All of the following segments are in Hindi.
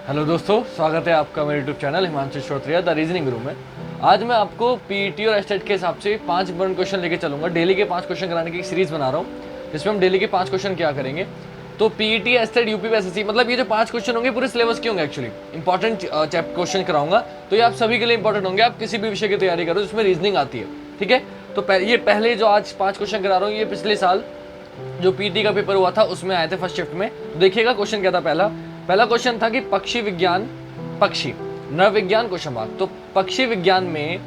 हेलो दोस्तों, स्वागत है आपका मेरे YouTube channel Himanshu Shrotriya the reasoning room में। आज मैं आपको पीईटी और एस्टेट के हिसाब से 5 इंपॉर्टेंट क्वेश्चन लेके चलूंगा। डेली के 5 क्वेश्चन कराने की एक सीरीज बना रहा हूँ जिसमें हम डेली के 5 क्वेश्चन क्या करेंगे। तो पीईटी, एस्टेट, यूपी, एसएससी, मतलब ये जो 5 क्वेश्चन होंगे पूरे सिलेबस के होंगे। एक्चुअली इंपॉर्टेंट क्वेश्चन कराऊंगा, तो ये आप सभी के लिए इंपॉर्टेंट होंगे। आप किसी भी विषय की तैयारी करो जिसमें रीजनिंग आती है, ठीक है। तो ये पहले जो आज 5 क्वेश्चन करा रहा हूँ, ये पिछले साल जो पीटी का पेपर हुआ था उसमें आए थे फर्स्ट शिफ्ट में। तो देखिएगा क्वेश्चन क्या था। पहला क्वेश्चन था कि पक्षी विज्ञान, पक्षी नर विज्ञान क्वेश्चन मार्क। तो पक्षी विज्ञान में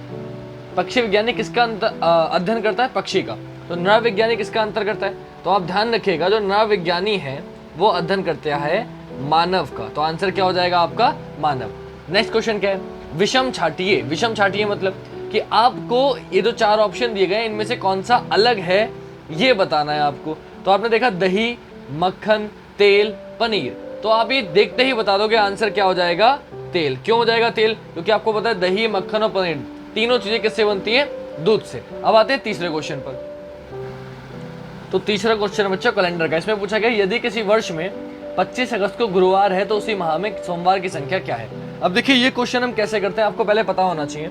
किसका अध्ययन करता है? पक्षी का। तो नर विज्ञानी किसका अंतर करता है? तो आप ध्यान रखिएगा, जो नर विज्ञानी है वो अध्ययन करता है मानव का। तो आंसर क्या हो जाएगा आपका? मानव। नेक्स्ट क्वेश्चन क्या है? विषम छाटिए। विषम छाटिए मतलब कि आपको ये जो 4 ऑप्शन दिए गए इनमें से कौन सा अलग है ये बताना है आपको। तो आपने देखा दही, मक्खन, तेल, पनीर। तो आप ये देखते ही बता दोगे आंसर क्या हो जाएगा? तेल। क्यों हो जाएगा तेल? क्योंकि आपको पता है दही, मक्खन और पनीर तीनों चीजें किससे बनती हैं? दूध से। अब आते हैं तीसरे क्वेश्चन पर। तो तीसरा क्वेश्चन है बच्चों कैलेंडर का। इसमें पूछा गया यदि किसी वर्ष में 25 अगस्त को गुरुवार है तो उसी माह में सोमवार की संख्या क्या है? अब देखिए ये क्वेश्चन हम कैसे करते हैं, आपको पहले पता होना चाहिए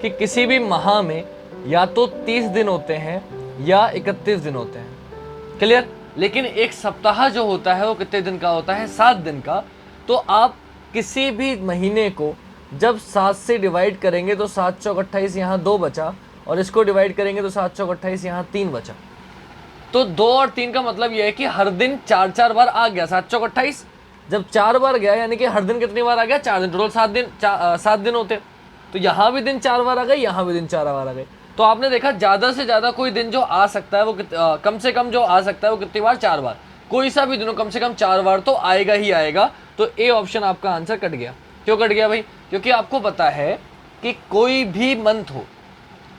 कि किसी भी माह में या तो 30 दिन होते हैं या 31 दिन होते हैं। क्लियर? लेकिन एक सप्ताह जो होता है वो कितने दिन का होता है? 7 दिन का। तो आप किसी भी महीने को जब 7 से डिवाइड करेंगे तो 7 चौक 28, यहाँ 2 बचा, और इसको डिवाइड करेंगे तो 7 चौक 28, यहाँ 3 बचा। तो 2 और 3 का मतलब यह है कि हर दिन 4 बार आ गया। 7 चौक 28 जब 4 बार गया यानी कि हर दिन कितनी बार आ गया? 4 दिन। टोटल 7 दिन होते। तो यहाँ भी दिन 4 बार आ गए, यहाँ भी दिन 4 बार आ गए। तो आपने देखा ज्यादा से ज्यादा कोई दिन जो आ सकता है वो कम से कम जो आ सकता है वो कितनी बार? 4 बार। कोई सा भी दिन कम से कम 4 बार तो आएगा ही आएगा। तो ए ऑप्शन आपका आंसर कट गया। क्यों कट गया भाई? क्योंकि आपको पता है कि कोई भी मंथ हो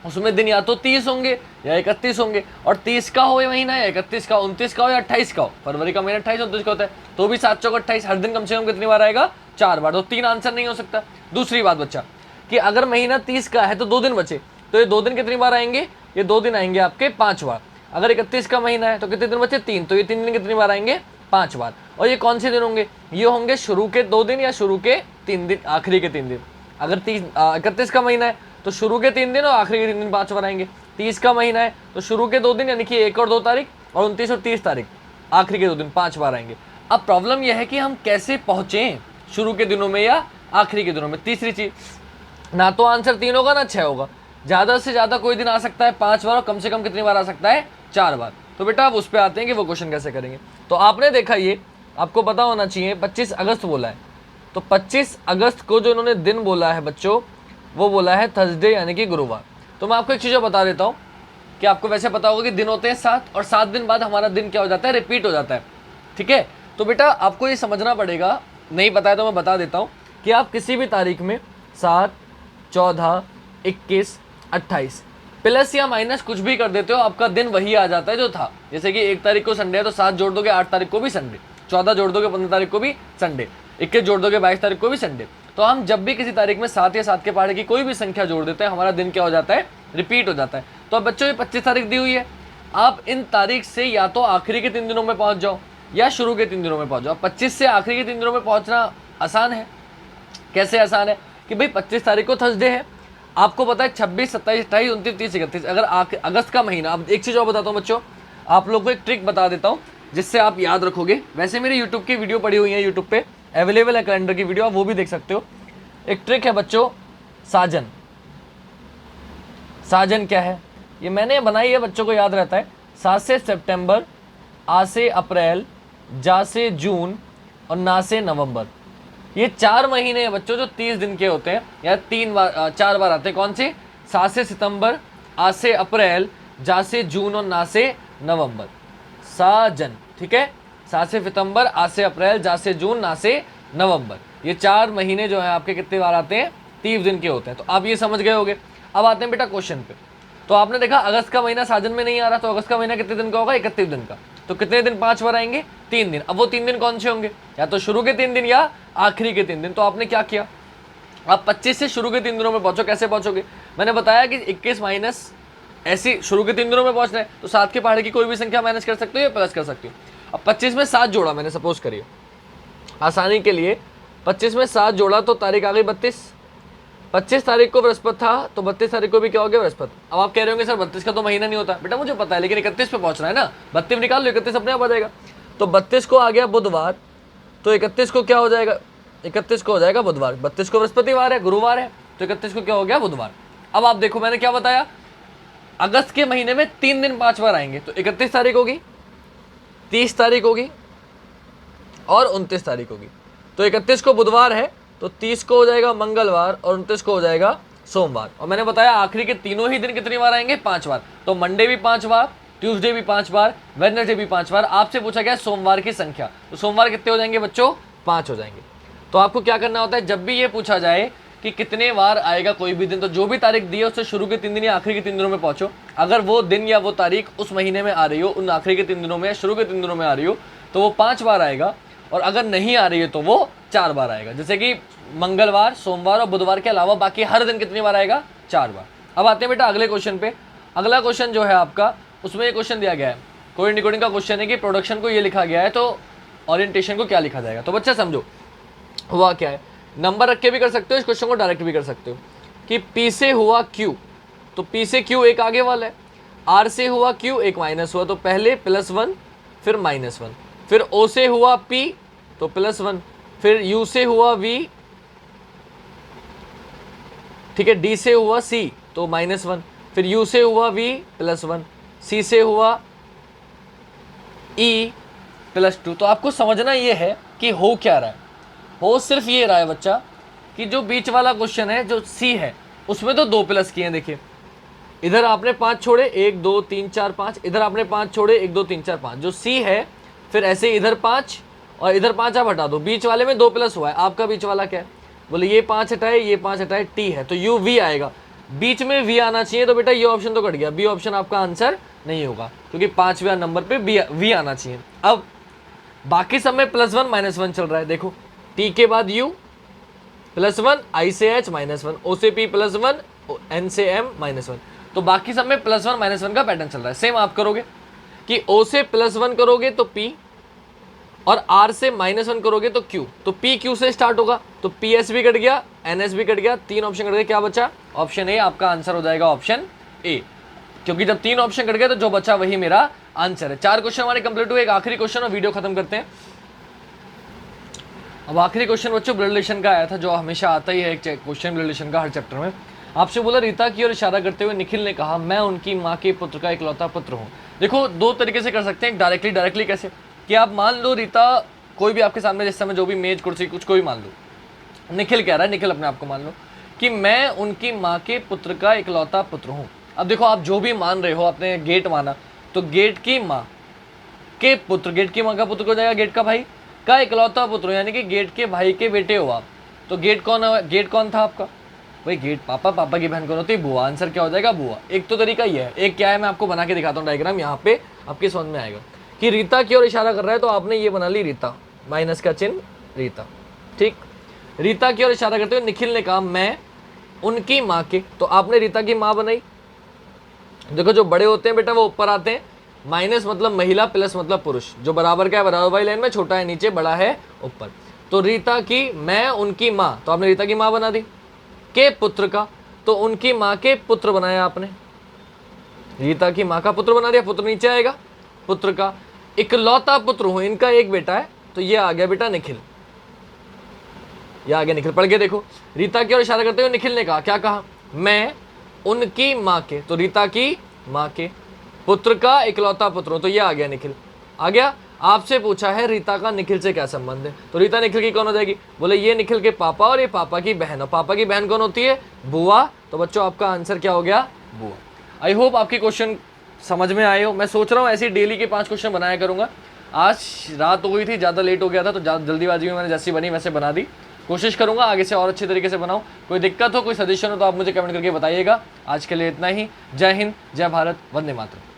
उसमें दिन या तो 30 होंगे या 31 होंगे, और 30 का हो ये महीना या 31 का, 29 का हो या 28 का हो। फरवरी का महीना 28 29 का होता है, तो भी 7 चौक 28 हर दिन कम से कम कितनी बार आएगा? 4 बार। तो 3 आंसर नहीं हो सकता। दूसरी बात बच्चा कि अगर महीना 30 का है तो 2 दिन बचे, तो ये 2 दिन कितनी बार आएंगे? ये 2 दिन आएंगे आपके 5 बार। अगर 31 का महीना है तो कितने दिन बचे? 3, तो ये 3 दिन कितनी बार आएंगे? 5 बार। और ये कौन से दिन होंगे? ये होंगे शुरू के 2 दिन या शुरू के 3 दिन, आखिरी के 3 दिन। अगर 31 का महीना है तो शुरू के 3 दिन और आखिरी के 3 दिन 5 बार आएंगे। 30 का महीना है तो शुरू के 2 दिन यानी कि 1 और 2 तारीख, और 29 और 30 तारीख आखिरी के 2 दिन 5 बार आएंगे। अब प्रॉब्लम यह है कि हम कैसे पहुंचे शुरू के दिनों में या आखिरी के दिनों में। तीसरी चीज, ना तो आंसर 3 होगा ना 6 होगा। ज्यादा से ज्यादा कोई दिन आ सकता है 5 बार, और कम से कम कितनी बार आ सकता है? 4 बार। तो बेटा आप उस पर आते हैं कि वो क्वेश्चन कैसे करेंगे। तो आपने देखा, ये आपको पता होना चाहिए 25 अगस्त बोला है। तो 25 अगस्त को जो इन्होंने दिन बोला है बच्चों, वो बोला है थर्सडे यानी कि गुरुवार। तो मैं आपको एक चीज़ बता देता हूँ कि आपको वैसे पता होगा कि दिन होते हैं 7, और 7 दिन बाद हमारा दिन क्या हो जाता है? रिपीट हो जाता है। ठीक है? तो बेटा आपको ये समझना पड़ेगा, नहीं पता है तो मैं बता देता हूँ कि आप किसी भी तारीख में 7, 14, 21, 28 प्लस या माइनस कुछ भी कर देते हो, आपका दिन वही आ जाता है जो था। जैसे कि 1 तारीख को संडे है तो 7 जोड़ दोगे 8 तारीख को भी संडे, 14 जोड़ दोगे 15 तारीख को भी संडे, 21 जोड़ दोगे 22 तारीख को भी संडे। तो हम जब भी किसी तारीख में 7 या 7 के पहाड़े की कोई भी संख्या जोड़ देते हैं, हमारा दिन क्या हो जाता है? रिपीट हो जाता है। तो अब बच्चों ये 25 तारीख दी हुई है, आप इन तारीख से या तो आखिरी के 3 दिनों में पहुंच जाओ या शुरू के 3 दिनों में पहुंच जाओ। 25 से आखिरी के 3 दिनों में पहुंचना आसान है। कैसे आसान है? कि भाई 25 तारीख को थर्सडे है, आपको पता है 26, 27, 28, 29, 30, 31 अगर अगस्त का महीना। अब एक चीज़ और बताता हूँ बच्चों, आप लोगों को एक ट्रिक बता देता हूँ जिससे आप याद रखोगे। वैसे मेरी यूट्यूब की वीडियो पड़ी हुई है, यूट्यूब पे अवेलेबल है कैलेंडर की वीडियो, आप वो भी देख सकते हो। एक ट्रिक है बच्चों, साजन। साजन क्या है? ये मैंने बनाई है, बच्चों को याद रहता है। 7 से सितंबर, आ से अप्रैल, जा से जून और ना से नवंबर। ये 4 महीने हैं बच्चों जो 30 दिन के होते हैं, या 4 बार आते हैं। कौन से? 7 से सितंबर, आ से अप्रैल, जा से जून और ना से नवंबर। साजन, ठीक है? 7 से सितंबर, आ से अप्रैल, जा से जून, ना से नवंबर। ये 4 महीने जो है आपके कितने बार आते हैं? 30 दिन के होते हैं। तो आप ये समझ गए होंगे। अब आते हैं बेटा क्वेश्चन पे। तो आपने देखा अगस्त का महीना साजन में नहीं आ रहा, तो अगस्त का महीना कितने दिन का होगा? 31 दिन का। तो कितने दिन 5 बार आएंगे? 3 दिन। अब वो 3 दिन कौन से होंगे? या तो शुरू के 3 दिन या आखिरी के 3 दिन। तो आपने क्या किया? आप 25 से शुरू के 3 दिनों में पहुंचो। कैसे पहुंचोगे? मैंने बताया कि 21 माइनस ऐसी शुरू के 3 दिनों में पहुंचना है, तो 7 के पहाड़े की कोई भी संख्या माइनस कर सकते हो या प्लस कर सकते हो। अब 25 में 7 जोड़ा मैंने, सपोज करिए आसानी के लिए 25 में 7 जोड़ा तो तारीख आ गई 32। 25 तारीख को बृहस्पति था तो 32 तारीख को भी क्या हो गया बृहस्पति। अब आप कह रहे होंगे सर 32 का तो महीना नहीं होता, बेटा मुझे पता है लेकिन 31 पे पहुंचना है ना, 32 निकाल लो, 31 अपने आप आ जाएगा। तो 32 को आ गया बुधवार, तो 31 को क्या हो जाएगा, 31 को हो जाएगा बुधवार। 32 को बृहस्पतिवार है, गुरुवार है, तो 31 को क्या हो गया बुधवार। अब आप देखो मैंने क्या बताया, अगस्त के महीने में 3 दिन 5 बार आएंगे, तो 31 तारीख होगी, 30 तारीख होगी और 29 तारीख होगी। तो 31 को बुधवार है तो 30 को हो जाएगा मंगलवार और 29 को हो जाएगा सोमवार। और मैंने बताया आखिरी के तीनों ही दिन कितनी बार आएंगे, 5 बार। तो मंडे भी 5 बार, ट्यूसडे भी 5 बार, वेडनेसडे भी 5 बार। आपसे पूछा गया सोमवार की संख्या, तो सोमवार कितने हो जाएंगे बच्चों, 5 हो जाएंगे। तो आपको क्या करना होता है, जब भी ये पूछा जाए कि कितने बार आएगा कोई भी दिन, तो जो भी तारीख दी है उससे शुरू के 3 दिन या आखिरी के 3 दिनों में पहुंचो। अगर वो दिन या वो तारीख उस महीने में आ रही हो, उन आखिरी के 3 दिनों में या शुरू के 3 दिनों में आ रही हो, तो वो 5 बार आएगा। और अगर नहीं आ रही है तो वो 4 बार आएगा। जैसे कि मंगलवार, सोमवार और बुधवार के अलावा बाकी हर दिन कितनी बार आएगा, 4 बार। अब आते हैं बेटा अगले क्वेश्चन पे। अगला क्वेश्चन जो है आपका, उसमें ये क्वेश्चन दिया गया है, कोई डिकोडिंग का क्वेश्चन है कि प्रोडक्शन को ये लिखा गया है तो ओरिएंटेशन को क्या लिखा जाएगा। तो बच्चा समझो हुआ क्या है, नंबर रख के भी कर सकते हो, इस क्वेश्चन को डायरेक्ट भी कर सकते हो कि P से हुआ Q, तो P से Q एक आगे वाला है, R से हुआ Q एक माइनस हुआ, तो पहले +1 फिर -1, फिर O से हुआ P तो +1, फिर U से हुआ V, ठीक है, D से हुआ C तो -1, फिर U से हुआ V +1, C से हुआ E +2। तो आपको समझना ये है कि हो क्या रहा है, हो सिर्फ ये रहा है बच्चा कि जो बीच वाला क्वेश्चन है जो C है उसमें तो 2 प्लस किए हैं। देखिए इधर आपने 5 छोड़े, 1 2 3 4 5, इधर आपने 5 छोड़े, 1 2 3 4 5, जो C है, फिर ऐसे इधर 5 और इधर 5 आप हटा दो, बीच वाले में 2 प्लस हुआ है। आपका बीच वाला क्या है, बोले ये 5 हटाए, ये 5 हटाए, T है तो U V आएगा, बीच में V आना चाहिए। तो बेटा ये ऑप्शन तो कट गया, बी ऑप्शन आपका आंसर नहीं होगा क्योंकि 5वें नंबर पे V आना चाहिए। अब बाकी सब में +1 -1 चल रहा है, देखो T के बाद U +1, I से H -1, O से P +1, N से M -1, तो बाकी सब में +1 -1 का पैटर्न चल रहा है। सेम आप करोगे कि O से +1 करोगे तो P और R से -1 करोगे तो Q, तो P Q से स्टार्ट होगा, तो PS भी कट गया, NS भी कट गया, 3 ऑप्शन कट गए, क्या बचा, ऑप्शन ए आपका आंसर हो जाएगा, ऑप्शन ए। क्योंकि जब 3 ऑप्शन कट गए तो जो बचा वही मेरा आंसर है। 4 क्वेश्चन हमारे कंप्लीट हुए, एक आखिरी क्वेश्चन और वीडियो खत्म करते हैं। अब आखिरी क्वेश्चन बच्चों ब्लड रिलेशन का आया था, जो हमेशा आता ही है एक क्वेश्चन ब्लड रिलेशन का हर चैप्टर में। आपसे बोला रीता की ओर इशारा करते हुए निखिल ने कहा मैं उनकी माँ के पुत्र का इकलौता पुत्र हूँ। देखो 2 तरीके से कर सकते हैं, डायरेक्टली कैसे कि आप मान लो रीता कोई भी आपके सामने जिस समय जो भी मेज कुर्सी कुछ कोई मान लो, निखिल कह रहा है, निखिल अपने आप को मान लो कि मैं उनकी माँ के पुत्र का इकलौता पुत्र हूँ। अब देखो आप जो भी मान रहे हो, आपने गेट माना तो गेट की माँ के पुत्र, गेट की माँ का पुत्र हो जाएगा गेट का भाई का इकलौता पुत्र, यानी कि गेट के भाई के बेटे हो आप। तो गेट कौन था आपका भाई, गेट पापा, पापा की बहन कौन होती है, बुआ। आंसर क्या हो जाएगा, बुआ। एक तो तरीका ये है, एक क्या है मैं आपको बना के दिखाता हूँ डायग्राम, यहाँ पे आपके समझ में आएगा कि रीता की ओर इशारा कर रहा है तो आपने ये बना ली रीता, माइनस का चिन्ह रीता, ठीक। रीता की ओर इशारा करते हुए निखिल ने कहा मैं उनकी माँ के, तो आपने रीता की माँ बनाई। देखो जो बड़े होते हैं बेटा वो ऊपर आते हैं, माइनस मतलब महिला, प्लस मतलब पुरुष, जो बराबर का है बराबर वाली लाइन में, छोटा है नीचे, बड़ा है ऊपर। तो रीता की, मैं उनकी माँ, तो आपने रीता की माँ बना दी, के पुत्र का, तो उनकी माँ के पुत्र बनाया आपने, रीता की माँ का पुत्र बना दिया, पुत्र नीचे आएगा, पुत्र का इकलौता पुत्र हूं, इनका एक बेटा है, तो ये आ गया बेटा निखिल, ये आ गया निखिल। पढ़ के देखो, रीता की ओर इशारा करते हुए निखिल ने कहा, क्या कहा, मैं उनकी माँ के, तो रीता की माँ के पुत्र का इकलौता पुत्र हूं, तो ये आ गया निखिल, आ गया। आपसे पूछा है रीता का निखिल से क्या संबंध है, तो रीता निखिल की कौन हो जाएगी, बोले ये निखिल के पापा और ये पापा की बहन, और पापा की बहन कौन होती है, बुआ। तो बच्चों आपका आंसर क्या हो गया, बुआ। आई होप आपकी क्वेश्चन समझ में आए हो। मैं सोच रहा हूँ ऐसे डेली के 5 क्वेश्चन बनाया करूँगा। आज रात हो गई थी, ज़्यादा लेट हो गया था, तो जल्दीबाजी में मैंने जैसी बनी वैसे बना दी। कोशिश करूँगा आगे से और अच्छे तरीके से बनाऊँ। कोई दिक्कत हो, कोई सजेशन हो तो आप मुझे कमेंट करके बताइएगा। आज के लिए इतना ही। जय हिंद, जय भारत, वंदे मातरम।